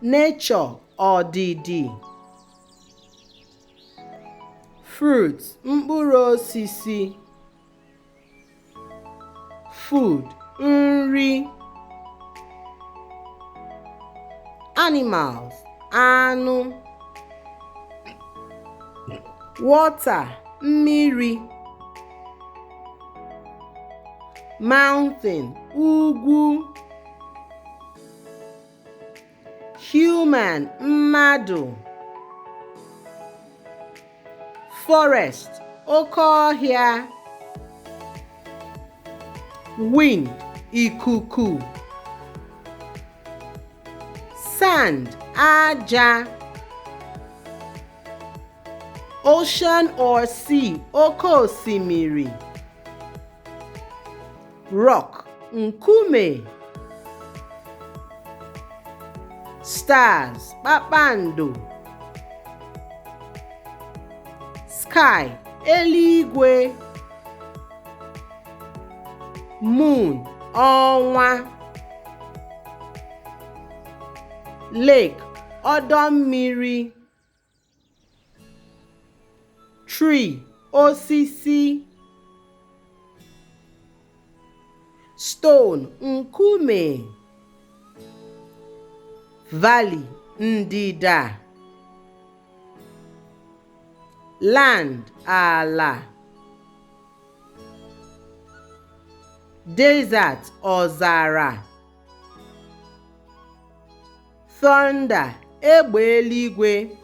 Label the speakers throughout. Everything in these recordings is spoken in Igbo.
Speaker 1: nature ọdịdị. Fruit mkpụrụ osisi. Food nri. Animals anụ. Water mmiri. Mountain ugwu. Human mmadụ. Forest oke ọhịa. Wind ikuku. Sand aja. Ocean or sea oke osimiri. Rock nkume. Stars kpakpando. Sky eluigwe. Moon ọnwa. Lake ọdọ mmiri. Tree osisi. Stone nkume. Valley ndịda. Land ala. Desert ọzara. Thunder egbe eluigwe.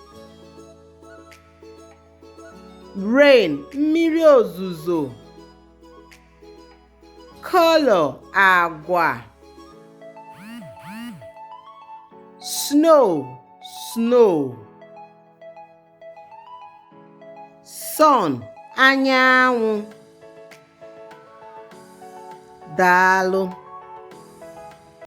Speaker 1: Rain mmiri ozuzo. Color agwa. Snow snow. Sun anyanwụ. Daalụ.